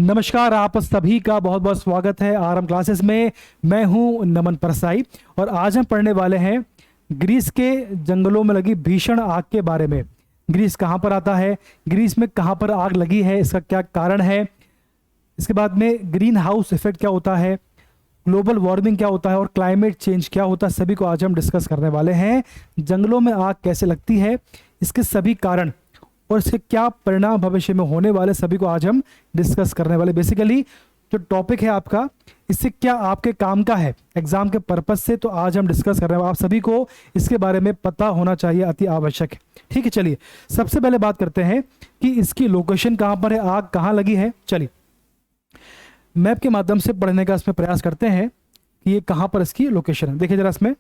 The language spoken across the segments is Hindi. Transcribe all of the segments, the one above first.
नमस्कार, आप सभी का बहुत बहुत स्वागत है आरएम क्लासेस में। मैं हूं नमन परसाई और आज हम पढ़ने वाले हैं ग्रीस के जंगलों में लगी भीषण आग के बारे में। ग्रीस कहां पर आता है, ग्रीस में कहां पर आग लगी है, इसका क्या कारण है, इसके बाद में ग्रीन हाउस इफेक्ट क्या होता है, ग्लोबल वार्मिंग क्या होता है और क्लाइमेट चेंज क्या होता है, सभी को आज हम डिस्कस करने वाले हैं। जंगलों में आग कैसे लगती है, इसके सभी कारण और इसके क्या परिणाम भविष्य में होने वाले, सभी को आज हम डिस्कस करने वाले। बेसिकली जो टॉपिक है आपका, इससे क्या आपके काम का है एग्जाम के पर्पज से, तो आज हम डिस्कस कर रहे हैं। आप सभी को इसके बारे में पता होना चाहिए, अति आवश्यक है। ठीक है, चलिए सबसे पहले बात करते हैं कि इसकी लोकेशन कहां पर है, आग कहां लगी है। चलिए मैप के माध्यम से पढ़ने का इसमें प्रयास करते हैं कि ये कहां पर इसकी लोकेशन है। देखिए जरा, इसमें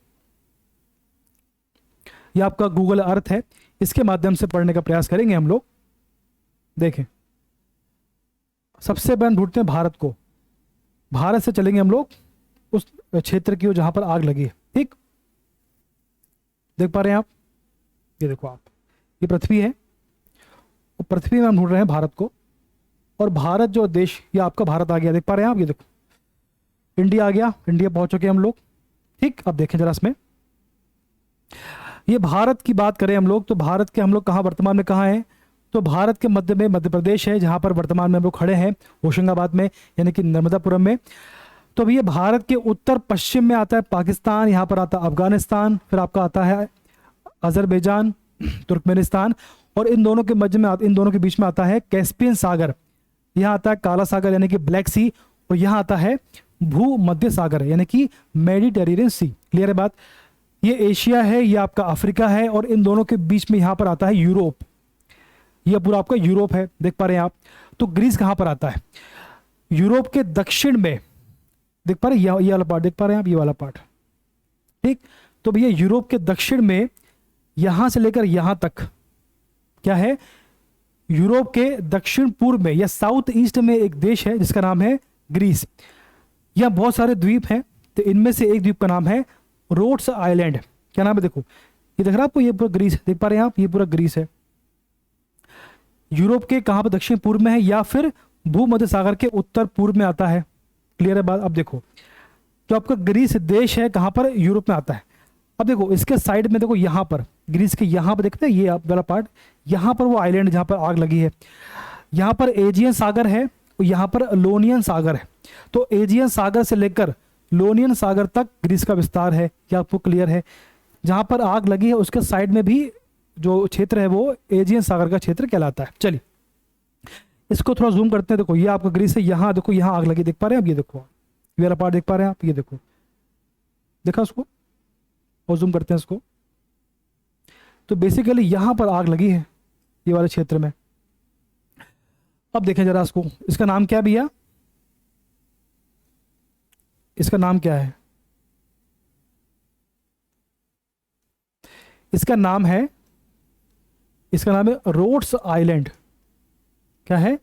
ये आपका गूगल अर्थ है, इसके माध्यम से पढ़ने का प्रयास करेंगे हम लोग। देखें, सबसे पहले ढूंढते हैं भारत को। भारत से चलेंगे हम लोग उस क्षेत्र की जहां पर आग लगी है। ठीक, देख पा रहे हैं आप, ये देखो आप, ये पृथ्वी है, और पृथ्वी में हम ढूंढ रहे हैं भारत को। और भारत जो देश, ये आपका भारत आ गया, देख पा रहे हैं आप, ये देखो इंडिया आ गया, इंडिया पहुंच चुके हम लोग। ठीक, अब देखें जरा, इसमें ये भारत की बात करें हम लोग, तो भारत के हम लोग कहाँ वर्तमान में कहाँ हैं, तो भारत के मध्य में मध्य प्रदेश है, जहाँ पर वर्तमान में हम लोग खड़े हैं, होशंगाबाद में, यानी कि नर्मदापुरम में। तो ये भारत के उत्तर पश्चिम में आता है पाकिस्तान, यहाँ पर आता है अफगानिस्तान, फिर आपका आता है अजरबैजान, तुर्कमेनिस्तान, और इन दोनों के मध्य में, इन दोनों के बीच में आता है कैस्पियन सागर, यहाँ आता है काला सागर यानी कि ब्लैक सी, और यहाँ आता है भूमध्य सागर यानी कि मेडिटेरेनियन सी। क्लियर है बात। ये एशिया है, ये आपका अफ्रीका है, और इन दोनों के बीच में यहाँ पर आता है यूरोप। ये पूरा आपका यूरोप है, देख पा रहे हैं आप। तो ग्रीस कहाँ पर आता है, यूरोप के दक्षिण में, देख पा रहे हैं, ये वाला पार्ट देख पा रहे हैं आप, ये वाला पार्ट। ठीक, तो भैया यूरोप के दक्षिण में यहां से लेकर यहां तक क्या है, यूरोप के दक्षिण पूर्व में या साउथ ईस्ट में एक देश है जिसका नाम है ग्रीस। यहाँ बहुत सारे द्वीप हैं, तो इनमें से एक द्वीप का नाम है रोड्स आइलैंड। क्या नाम है, देखो ये देख रहा है आपको, ये पूरा ग्रीस देख पा रहे हैं आप, ये पूरा ग्रीस है। यूरोप के कहां पर, दक्षिण पूर्व में है, या फिर भूमध्य सागर के उत्तर पूर्व में आता है। क्लियर है बात। अब देखो जो आपका ग्रीस देश है कहां पर, यूरोप में आता है। अब देखो इसके साइड में, देखो यहां पर ग्रीस के यहां पर देखते हैं, ये वाला पार्ट, यहां पर वो आइलैंड जहां पर आग लगी है, यहां पर एजियन सागर है, और यहां पर लोनियन सागर है। तो एजियन सागर से लेकर लोनियन सागर तक ग्रीस का विस्तार है, क्या आपको क्लियर है। जहां पर आग लगी है उसके साइड में भी जो क्षेत्र है वो एजियन सागर का क्षेत्र कहलाता है। चलिए इसको थोड़ा जूम करते हैं। देखो ये आपका ग्रीस है, यहाँ देखो यहाँ आग लगी, देख पा रहे हैं आप, ये देखो ये वाला पार्ट देख पा रहे हैं आप, ये देखो, देखा उसको, और जूम करते हैं इसको। तो बेसिकली यहां पर आग लगी है ये वाले क्षेत्र में। अब देखें जरा इसको, इसका नाम क्या है भैया, इसका नाम क्या है, इसका नाम है रोड्स आइलैंड। क्या है,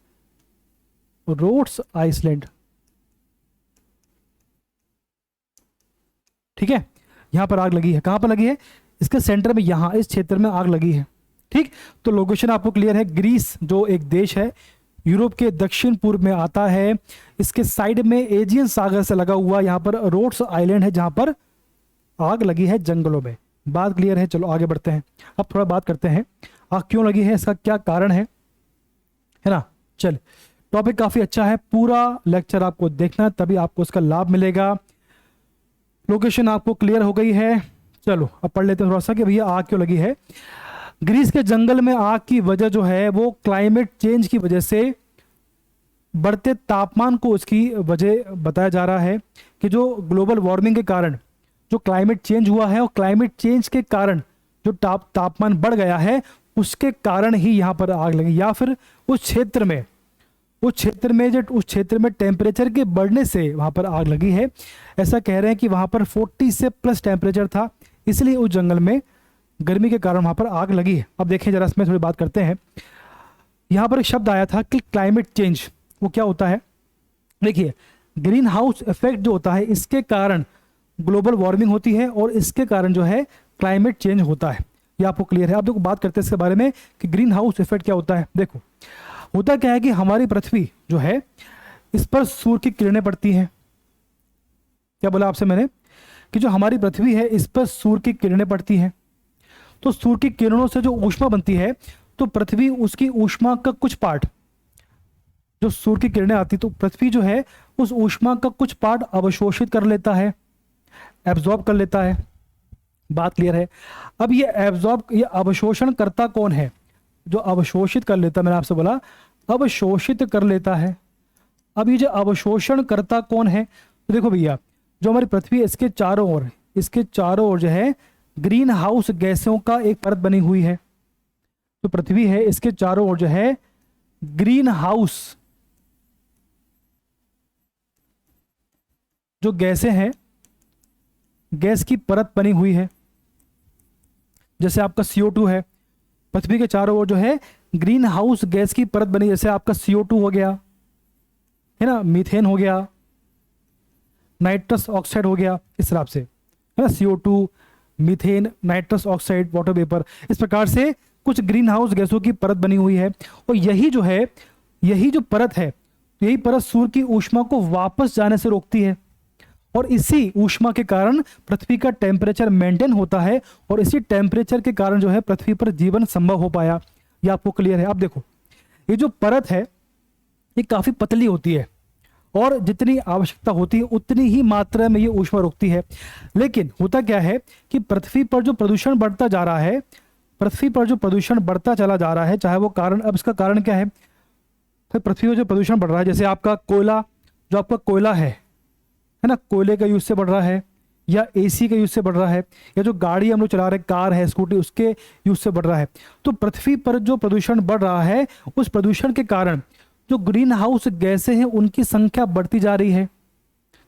रोड्स आइसलैंड। ठीक है, यहां पर आग लगी है, कहां पर लगी है, इसके सेंटर में, यहां इस क्षेत्र में आग लगी है। ठीक, तो लोकेशन आपको क्लियर है। ग्रीस जो एक देश है, यूरोप के दक्षिण पूर्व में आता है, इसके साइड में एजियन सागर से लगा हुआ यहाँ पर रोड्स आइलैंड है, जहां पर आग लगी है जंगलों में। बात क्लियर है। चलो आगे बढ़ते हैं, अब थोड़ा बात करते हैं आग क्यों लगी है, इसका क्या कारण है ना। चल, टॉपिक काफी अच्छा है, पूरा लेक्चर आपको देखना है, तभी आपको उसका लाभ मिलेगा। लोकेशन आपको क्लियर हो गई है। चलो अब पढ़ लेते हैं थोड़ा सा कि भैया आग क्यों लगी है। ग्रीस के जंगल में आग की वजह जो है वो क्लाइमेट चेंज की वजह से, बढ़ते तापमान को उसकी वजह बताया जा रहा है कि जो ग्लोबल वार्मिंग के कारण जो क्लाइमेट चेंज हुआ है, और क्लाइमेट चेंज के कारण जो तापमान बढ़ गया है, उसके कारण ही यहाँ पर आग लगी, या फिर उस क्षेत्र में टेम्परेचर के बढ़ने से वहां पर आग लगी है। ऐसा कह रहे हैं कि वहां पर 40 से प्लस टेम्परेचर था, इसलिए उस जंगल में गर्मी के कारण वहां पर आग लगी है। अब देखिए जरा, इसमें थोड़ी बात करते हैं। यहां पर एक शब्द आया था कि क्लाइमेट चेंज, वो क्या होता है, देखिए ग्रीन हाउस इफेक्ट जो होता है, इसके कारण ग्लोबल वार्मिंग होती है, और इसके कारण जो है क्लाइमेट चेंज होता है। ये आपको क्लियर है। अब देखो बात करते हैं इसके बारे में कि ग्रीन हाउस इफेक्ट क्या होता है। देखो होता क्या है कि हमारी पृथ्वी जो है इस पर सूर्य की किरणें पड़ती हैं। क्या बोला आपसे मैंने कि जो हमारी पृथ्वी है इस पर सूर्य की किरणें पड़ती हैं। तो सूर्य की किरणों से जो ऊष्मा बनती है, तो पृथ्वी उसकी ऊष्मा का कुछ पार्ट, जो सूर्य की किरणें आती तो पृथ्वी जो है उस ऊष्मा का कुछ पार्ट अवशोषित कर लेता है, एब्जॉर्ब कर लेता है। बात क्लियर है? अब ये अवशोषण करता कौन है? जो अवशोषित कर लेता, मैंने आपसे बोला अवशोषित कर लेता है। अब ये जो अवशोषण करता कौन है, तो देखो भैया, जो हमारी पृथ्वी है इसके चारों ओर जो है ग्रीन हाउस गैसों का एक परत बनी हुई है। तो पृथ्वी है इसके चारों ओर जो है ग्रीन हाउस जो गैसें हैं, गैस की परत बनी हुई है। जैसे आपका CO2 है, पृथ्वी के चारों ओर जो है ग्रीन हाउस गैस की परत बनी, जैसे आपका CO2 हो गया है ना, मीथेन हो गया, नाइट्रस ऑक्साइड हो गया, इस तरह से है ना, CO2, methane, nitrous oxide, water vapour, इस प्रकार से कुछ ग्रीन हाउस गैसों की परत बनी हुई है। और यही जो परत है, यही परत सूर्य की ऊष्मा को वापस जाने से रोकती है, और इसी ऊष्मा के कारण पृथ्वी का टेम्परेचर मेंटेन होता है, और इसी टेम्परेचर के कारण जो है पृथ्वी पर जीवन संभव हो पाया। ये आपको क्लियर है? अब देखो, ये जो परत है ये काफी पतली होती है, और जितनी आवश्यकता होती है उतनी ही मात्रा में ये ऊष्मा रोकती है। लेकिन होता क्या है कि पृथ्वी पर जो प्रदूषण बढ़ता जा रहा है, पृथ्वी पर जो प्रदूषण बढ़ता चला जा रहा है, चाहे वो कारण, अब इसका कारण क्या है, तो पृथ्वी पर जो प्रदूषण बढ़ रहा है, जैसे आपका कोयला, जो आपका कोयला है ना, कोयले का यूज से बढ़ रहा है, या AC का यूज से बढ़ रहा है, या जो गाड़ी हम लोग चला रहे हैं, कार है, स्कूटी, उसके यूज से बढ़ रहा है। तो पृथ्वी पर जो प्रदूषण बढ़ रहा है, उस प्रदूषण के कारण जो ग्रीन हाउस गैसें हैं उनकी संख्या बढ़ती जा रही है।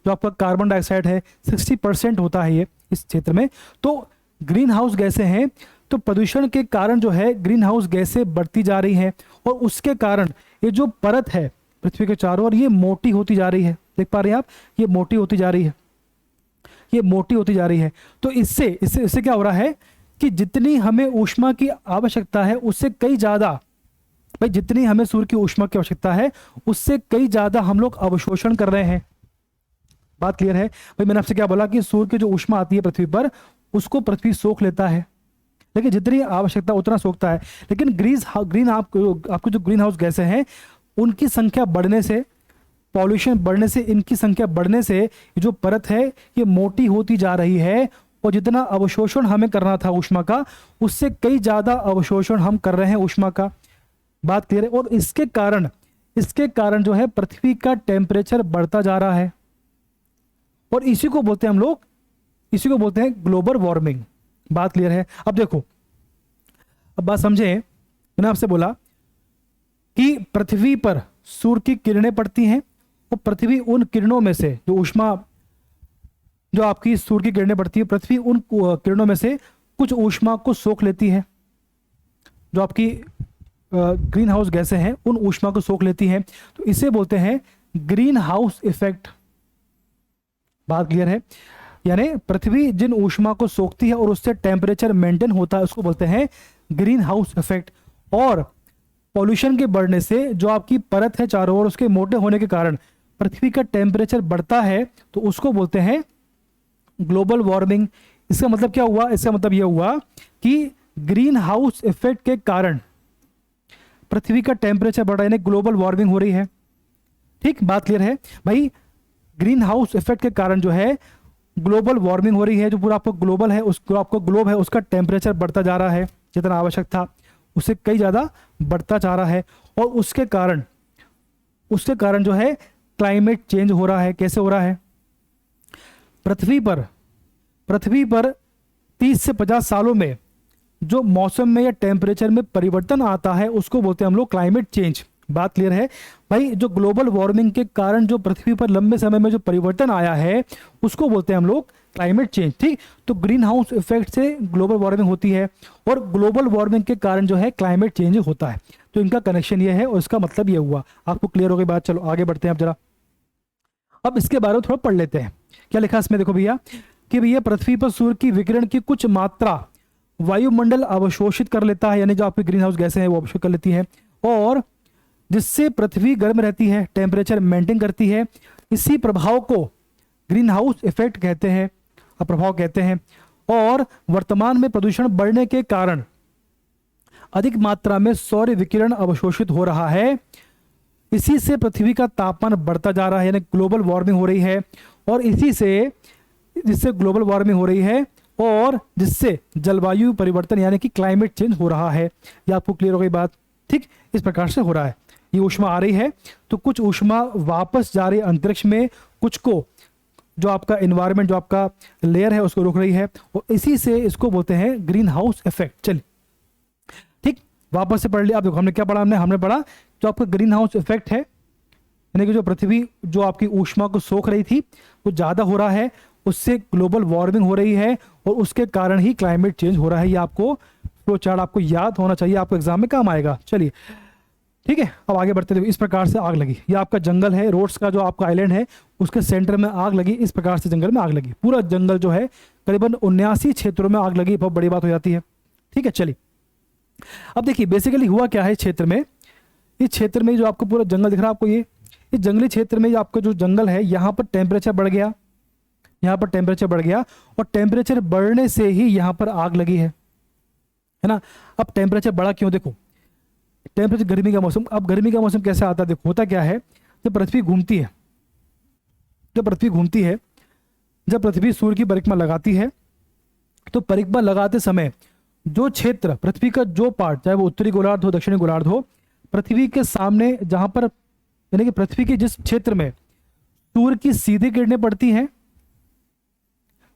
जो आपका कार्बन डाइऑक्साइड है 60% होता है ये इस क्षेत्र में। तो ग्रीन हाउस गैसें हैं, तो प्रदूषण के कारण जो है ग्रीन हाउस गैसें बढ़ती जा रही हैं, और उसके कारण ये जो परत है पृथ्वी के चारों ओर, ये मोटी होती जा रही है। देख पा रहे हैं आप, ये मोटी होती जा रही है, ये मोटी होती जा रही है। तो इससे क्या हो रहा है कि जितनी हमें ऊष्मा की आवश्यकता है उससे कई ज्यादा, भाई जितनी हमें सूर्य की ऊष्मा की आवश्यकता है उससे कई ज्यादा हम लोग अवशोषण कर रहे हैं। बात क्लियर है? भाई मैंने आपसे क्या बोला कि सूर्य की जो ऊष्मा आती है पृथ्वी पर, उसको पृथ्वी सोख लेता है, लेकिन जितनी आवश्यकता उतना सोखता है। लेकिन आपको जो ग्रीन हाउस गैसें हैं उनकी संख्या बढ़ने से, पॉल्यूशन बढ़ने से, इनकी संख्या बढ़ने से ये जो परत है ये मोटी होती जा रही है, और जितना अवशोषण हमें करना था ऊष्मा का, उससे कई ज्यादा अवशोषण हम कर रहे हैं ऊष्मा का। बात क्लियर है? और इसके कारण जो है पृथ्वी का टेम्परेचर बढ़ता जा रहा है, और इसी को बोलते हैं ग्लोबल वार्मिंग। बात क्लियर है? अब देखो, अब बात समझे, मैंने आपसे बोला कि पृथ्वी पर सूर्य की किरणें पड़ती हैं, और पृथ्वी उन किरणों में से, जो ऊष्मा, जो आपकी सूर्य की किरणें पड़ती है, पृथ्वी उन किरणों में से कुछ ऊष्मा को सोख लेती है। जो आपकी ग्रीन हाउस गैसें हैं उन ऊष्मा को सोख लेती हैं, तो इसे बोलते हैं ग्रीन हाउस इफेक्ट। बात क्लियर है? यानी पृथ्वी जिन ऊष्मा को सोखती है और उससे टेम्परेचर मेंटेन होता है, उसको बोलते हैं ग्रीन हाउस इफेक्ट। और पॉल्यूशन के बढ़ने से जो आपकी परत है चारों ओर, उसके मोटे होने के कारण पृथ्वी का टेम्परेचर बढ़ता है, तो उसको बोलते हैं ग्लोबल वार्मिंग। इसका मतलब क्या हुआ? इसका मतलब यह हुआ कि ग्रीन हाउस इफेक्ट के कारण पृथ्वी का टेम्परेचर बढ़ रहा है, यानी ग्लोबल वार्मिंग हो रही है। ठीक, बात क्लियर है भाई? ग्रीन हाउस इफेक्ट के कारण जो है ग्लोबल वार्मिंग हो रही है। जो पूरा आपको ग्लोबल है, उसको आपको ग्लोब है, उसका टेम्परेचर बढ़ता जा रहा है, जितना आवश्यक था उससे कई ज्यादा बढ़ता जा रहा है, और उसके कारण जो है क्लाइमेट चेंज हो रहा है। कैसे हो रहा है? पृथ्वी पर 30 से 50 सालों में जो मौसम में या टेम्परेचर में परिवर्तन आता है उसको बोलते हैं हम लोग क्लाइमेट चेंज। बात क्लियर है भाई? जो ग्लोबल वार्मिंग के कारण जो पृथ्वी पर लंबे समय में जो परिवर्तन आया है उसको बोलते हैं हम लोग क्लाइमेट चेंज। ठीक, तो ग्रीन हाउस इफेक्ट से ग्लोबल वार्मिंग होती है, और ग्लोबल वार्मिंग के कारण जो है क्लाइमेट चेंज होता है। तो इनका कनेक्शन ये है, और इसका मतलब ये हुआ। आपको क्लियर हो गई बात? चलो आगे बढ़ते हैं। अब जरा अब इसके बारे में थोड़ा पढ़ लेते हैं। क्या लिखा इसमें? देखो भैया कि भैया पृथ्वी पर सूर्य की विकिरण की कुछ मात्रा वायुमंडल अवशोषित कर लेता है, यानी जो आपकी ग्रीन हाउस गैसें हैं वो अवशोषित कर लेती है, और जिससे पृथ्वी गर्म रहती है, टेम्परेचर मेंटेन करती है। इसी प्रभाव को ग्रीन हाउस इफेक्ट कहते हैं, प्रभाव कहते हैं। और वर्तमान में प्रदूषण बढ़ने के कारण अधिक मात्रा में सौर विकिरण अवशोषित हो रहा है। इसी से पृथ्वी का तापमान बढ़ता जा रहा है, यानी ग्लोबल वार्मिंग हो रही है। और इसी से जिससे ग्लोबल वार्मिंग हो रही है और जिससे जलवायु परिवर्तन यानी कि क्लाइमेट चेंज हो रहा है। ये आपको क्लियर हो गई बात? ठीक, इस प्रकार से हो रहा है। ये ऊष्मा आ रही है तो कुछ ऊष्मा वापस जा रही है अंतरिक्ष में, कुछ को जो आपका एनवायरनमेंट, जो आपका लेयर है उसको रोक रही है, और इसी से इसको बोलते हैं ग्रीन हाउस इफेक्ट। चलिए ठीक, वापस से पढ़ लिया। अब देखो हमने क्या पढ़ा, हमने पढ़ा जो आपका ग्रीन हाउस इफेक्ट है, यानी कि जो पृथ्वी जो आपकी ऊष्मा को सोख रही थी वो ज़्यादा हो रहा है, उससे ग्लोबल वार्मिंग हो रही है और उसके कारण ही क्लाइमेट चेंज हो रहा है। ये आपको फ्लो चार्ट आपको याद होना चाहिए, आपको एग्जाम में काम आएगा। चलिए ठीक है, अब आगे बढ़ते देखो। इस प्रकार से आग लगी, ये आपका जंगल है, रोड्स का जो आपका आइलैंड है उसके सेंटर में आग लगी। इस प्रकार से जंगल में आग लगी, पूरा जंगल जो है करीबन 79 क्षेत्रों में आग लगी, बहुत बड़ी बात हो जाती है। ठीक है, चलिए अब देखिए बेसिकली हुआ क्या है क्षेत्र में। इस क्षेत्र में जो आपको पूरा जंगल दिख रहा है आपको, ये इस जंगली क्षेत्र में आपका जो जंगल है, यहाँ पर टेम्परेचर बढ़ गया, यहाँ पर टेम्परेचर बढ़ गया और टेम्परेचर बढ़ने से ही यहाँ पर आग लगी है ना। अब टेम्परेचर बढ़ा क्यों? देखो टेम्परेचर, गर्मी का मौसम। अब गर्मी का मौसम कैसे आता है? देखो होता क्या है, जब पृथ्वी घूमती है, जब पृथ्वी सूर्य की परिक्रमा लगाती है, तो परिक्रमा लगाते समय जो क्षेत्र पृथ्वी का जो पार्ट, चाहे वो उत्तरी गोलार्ध हो दक्षिणी गोलार्ध हो, पृथ्वी के सामने जहां पर, यानी कि पृथ्वी के जिस क्षेत्र में सूर्य की सीधी किरणें पड़ती हैं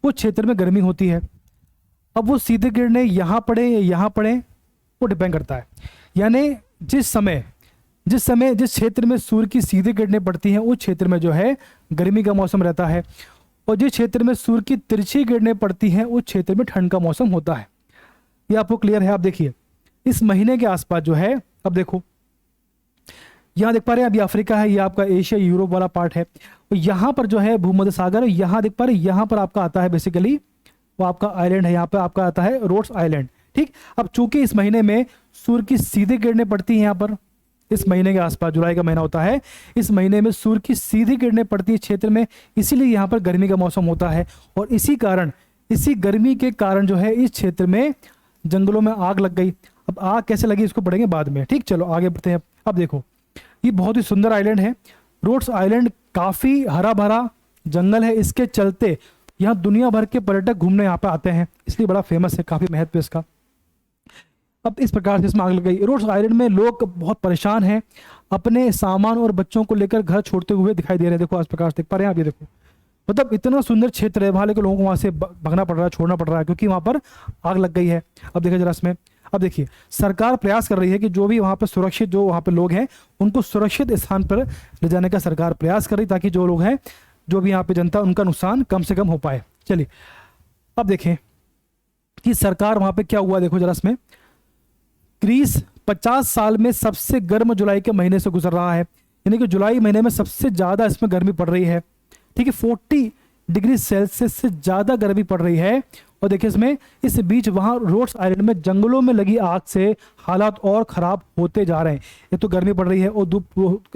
उस क्षेत्र में गर्मी होती है। अब वो सीधी किरणें यहाँ पड़े या यहाँ पड़े वो डिपेंड करता है, यानी जिस क्षेत्र में सूर्य की सीधी किरणें पड़ती हैं उस क्षेत्र में जो है गर्मी का मौसम रहता है, और जिस क्षेत्र में सूर्य की तिरछी किरणें पड़ती हैं उस क्षेत्र में ठंड का मौसम होता है। ये आपको क्लियर है? आप देखिए इस महीने के आसपास जो है, अब देखो यहाँ देख पा रहे हैं, अभी अफ्रीका है, ये आपका एशिया यूरोप वाला पार्ट है, और यहाँ पर जो है भूमध्य सागर, यहाँ देख पा रहे हैं, यहाँ पर आपका आता है बेसिकली वो आपका आइलैंड है, यहाँ पर आपका आता है रोड्स आइलैंड। ठीक, अब चूंकि इस महीने में सूर्य की सीधी किरणें पड़ती हैं, यहाँ पर इस महीने के आसपास, जुलाई का महीना होता है, इस महीने में सूर्य की सीधी किरणें पड़ती है क्षेत्र में, इसीलिए यहाँ पर गर्मी का मौसम होता है। और इसी गर्मी के कारण जो है इस क्षेत्र में जंगलों में आग लग गई। अब आग कैसे लगी इसको पढ़ेंगे बाद में। ठीक, चलो आगे बढ़ते हैं। अब देखो ये बहुत ही सुंदर आइलैंड है, रोड्स आइलैंड, काफी हरा भरा जंगल है, इसके चलते यहाँ दुनिया भर के पर्यटक घूमने यहाँ पे आते हैं, इसलिए बड़ा फेमस है, काफी महत्व है इसका। अब इस प्रकार से इसमें आग लग गई। रोड्स आइलैंड में लोग बहुत परेशान हैं, अपने सामान और बच्चों को लेकर घर छोड़ते हुए दिखाई दे रहे हैं। देखो इस प्रकार से देख पा रहे हैं आप, ये देखो, मतलब इतना सुंदर क्षेत्र है, वहां लेकर लोगों को वहां से भागना पड़ रहा है, छोड़ना पड़ रहा है, क्योंकि वहां पर आग लग गई है। अब देखिए जरा इसमें, अब देखिए सरकार प्रयास कर रही है कि जो भी वहां पर सुरक्षित, जो वहां पर लोग हैं उनको सुरक्षित स्थान पर ले जाने का सरकार प्रयास कर रही, ताकि जो लोग हैं, जो भी यहाँ पे जनता, उनका नुकसान कम से कम हो पाए। चलिए अब देखें कि सरकार वहां पे क्या हुआ, देखो जरा इसमें। ग्रीस 50 साल में सबसे गर्म जुलाई के महीने से गुजर रहा है, यानी कि जुलाई महीने में सबसे ज्यादा इसमें गर्मी पड़ रही है। ठीक है, 40 डिग्री सेल्सियस से ज्यादा गर्मी पड़ रही है। और देखिए इसमें, इस बीच वहां रोड्स आइलैंड में जंगलों में लगी आग से हालात और खराब होते जा रहे हैं। एक तो गर्मी पड़ रही है और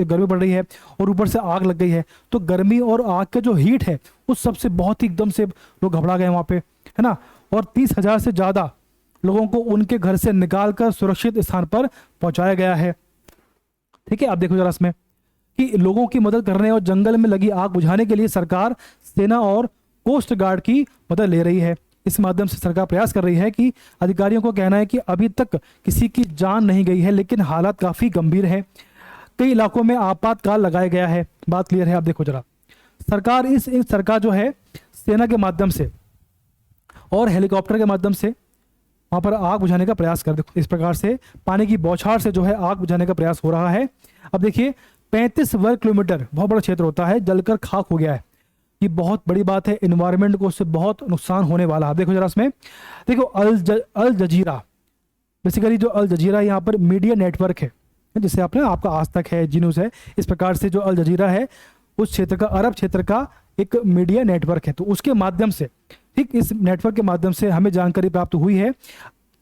गर्मी पड़ रही है और ऊपर से आग लग गई है, तो गर्मी और आग का जो हीट है उस सबसे बहुत ही एकदम से लोग घबरा गए वहां पे, है ना। और 30,000 से ज्यादा लोगों को उनके घर से निकाल कर सुरक्षित स्थान पर पहुंचाया गया है। ठीक है, आप देखो जरा इसमें कि लोगों की मदद करने और जंगल में लगी आग बुझाने के लिए सरकार सेना और कोस्ट गार्ड की मदद ले रही है। इस माध्यम से सरकार प्रयास कर रही है कि अधिकारियों को कहना है कि अभी तक किसी की जान नहीं गई है, लेकिन हालात काफी गंभीर है। कई इलाकों में आपातकाल लगाया गया है। बात क्लियर है? आप देखो जरा, सरकार जो है सेना के माध्यम से और हेलीकॉप्टर के माध्यम से वहां पर आग बुझाने का प्रयास कर, देखो इस प्रकार से पानी की बौछार से जो है आग बुझाने का प्रयास हो रहा है। अब देखिए 35 वर्ग किलोमीटर बहुत बड़ा क्षेत्र होता है, जलकर खाक हो गया है। ये बहुत बड़ी बात है, एनवायरनमेंट को उससे बहुत नुकसान होने वाला है। देखो जरा इसमें, देखो अल जजीरा, बेसिकली जो अल जजीरा यहाँ पर मीडिया नेटवर्क है, जिससे आपका आज तक है, जी न्यूज़ है, इस प्रकार से जो अल जजीरा है उस क्षेत्र का, अरब क्षेत्र का एक मीडिया नेटवर्क है। तो उसके माध्यम से, ठीक, इस नेटवर्क के माध्यम से हमें जानकारी प्राप्त हुई है।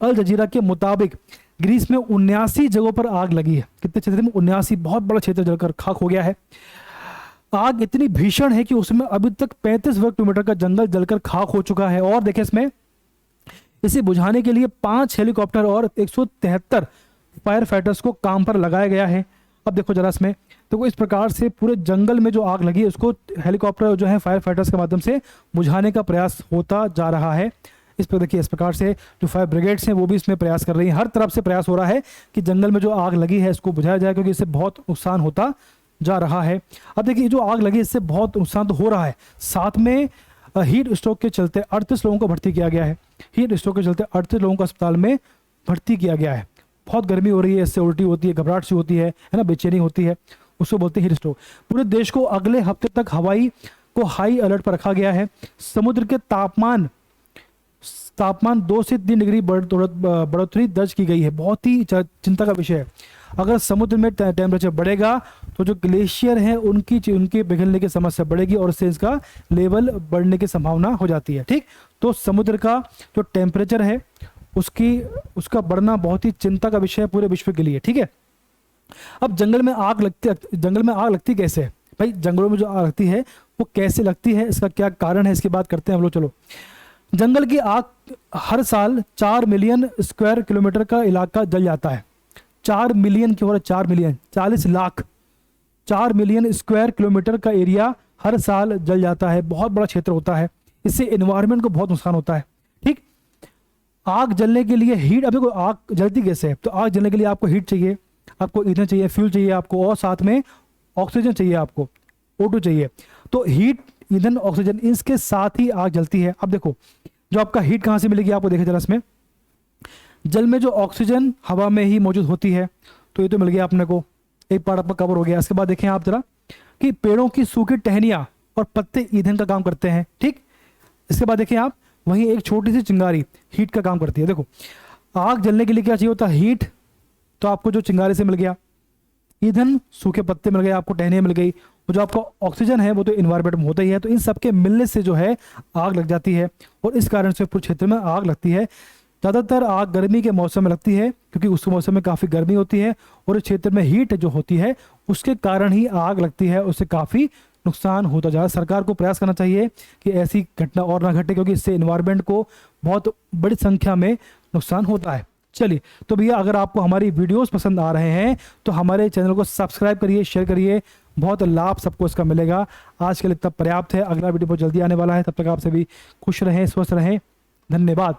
अल जजीरा के मुताबिक ग्रीस में 79 जगहों पर आग लगी है। कितने क्षेत्र में? 79, बहुत बड़ा क्षेत्र जलकर खाक हो गया है। आग इतनी भीषण है कि उसमें अभी तक 35 वर्ग किलोमीटर का जंगल जलकर खाक हो चुका है। और देखिए इसमें इसे बुझाने के लिए 5 हेलीकॉप्टर और 173 फायर फाइटर्स को काम पर लगाया गया है। अब देखो जरा इसमें तो इस प्रकार से पूरे जंगल में जो आग लगी है उसको हेलीकॉप्टर जो है फायर फाइटर्स के माध्यम से बुझाने का प्रयास होता जा रहा है। इस पर देखिए इस प्रकार से जो फायर ब्रिगेड्स हैं वो भी इसमें प्रयास कर रही हैं। हर तरफ से प्रयास हो रहा है कि जंगल में जो आग लगी है इसको बुझाया जाए, क्योंकि इससे बहुत नुकसान होता जा रहा है। अब देखिए जो आग लगी इससे बहुत नुकसान तो हो रहा है, साथ में हीट स्ट्रोक के चलते 38 लोगों को भर्ती किया गया है। हीट स्ट्रोक के चलते 38 लोगों को अस्पताल में भर्ती किया गया है। बहुत गर्मी हो रही है, इससे उल्टी होती है, घबराहट सी होती है ना, बेचैनी होती है, उसको बोलते हैं हीट स्ट्रोक। पूरे देश को अगले हफ्ते तक हवाई को हाई अलर्ट पर रखा गया है। समुद्र के तापमान 2 से 3 डिग्री बढ़ोतरी दर्ज की गई है। बहुत ही चिंता का विषय है। अगर समुद्र में टेम्परेचर बढ़ेगा तो जो ग्लेशियर हैं उनके पिघलने की समस्या बढ़ेगी और इससे इसका लेवल बढ़ने की संभावना हो जाती है। ठीक, तो समुद्र का जो टेम्परेचर है उसका बढ़ना बहुत ही चिंता का विषय है पूरे विश्व के लिए। ठीक है, अब जंगल में आग लगती कैसे है भाई? जंगलों में जो आग लगती है वो कैसे लगती है, इसका क्या कारण है, इसकी बात करते हैं हम लोग। चलो, जंगल की आग हर साल 4 मिलियन स्क्वायर किलोमीटर का इलाका जल जाता है। 4 मिलियन की हो 4 million 40 lakh 4 million square kilometre का एरिया हर साल जल जाता है। बहुत बड़ा क्षेत्र होता है, इससे एनवायरनमेंट को बहुत नुकसान होता है। ठीक, आग जलने के लिए हीट, अब देखो आग जलती कैसे है, तो आग जलने के लिए आपको हीट चाहिए, आपको ईंधन चाहिए, फ्यूल चाहिए आपको, और साथ में ऑक्सीजन चाहिए, आपको O2 चाहिए। तो हीट, ईंधन, ऑक्सीजन, इसके साथ ही आग जलती है। अब देखो जो आपका हीट कहाँ से मिलेगी, आपको देखे जरा इसमें, जल में जो ऑक्सीजन हवा में ही मौजूद होती है, तो ये तो मिल गया अपने को, एक पार्ट आपका कवर हो गया। इसके बाद देखें आप जरा कि पेड़ों की सूखी टहनियाँ और पत्ते ईंधन का काम करते हैं। ठीक, इसके बाद देखें आप, वहीं एक छोटी सी चिंगारी हीट का काम करती है। देखो आग जलने के लिए क्या चाहिए होता है? हीट, तो आपको जो चिंगारी से मिल गया, ईंधन, सूखे पत्ते मिल गए आपको, टहनियाँ मिल गई, और जो आपका ऑक्सीजन है वो तो इन्वायरमेंट में होता ही है। तो इन सब के मिलने से जो है आग लग जाती है, और इस कारण से पूरे क्षेत्र में आग लगती है। ज़्यादातर आग गर्मी के मौसम में लगती है, क्योंकि उस मौसम में काफ़ी गर्मी होती है और इस क्षेत्र में हीट जो होती है उसके कारण ही आग लगती है, उससे काफ़ी नुकसान होता जा रहा है। सरकार को प्रयास करना चाहिए कि ऐसी घटना और ना घटे, क्योंकि इससे इन्वायरमेंट को बहुत बड़ी संख्या में नुकसान होता है। चलिए, तो भैया अगर आपको हमारी वीडियोस पसंद आ रहे हैं तो हमारे चैनल को सब्सक्राइब करिए, शेयर करिए, बहुत लाभ सबको इसका मिलेगा। आज के लिए इतना पर्याप्त है, अगला वीडियो बहुत जल्दी आने वाला है। तब तक आप सभी खुश रहें, स्वस्थ रहें। धन्यवाद।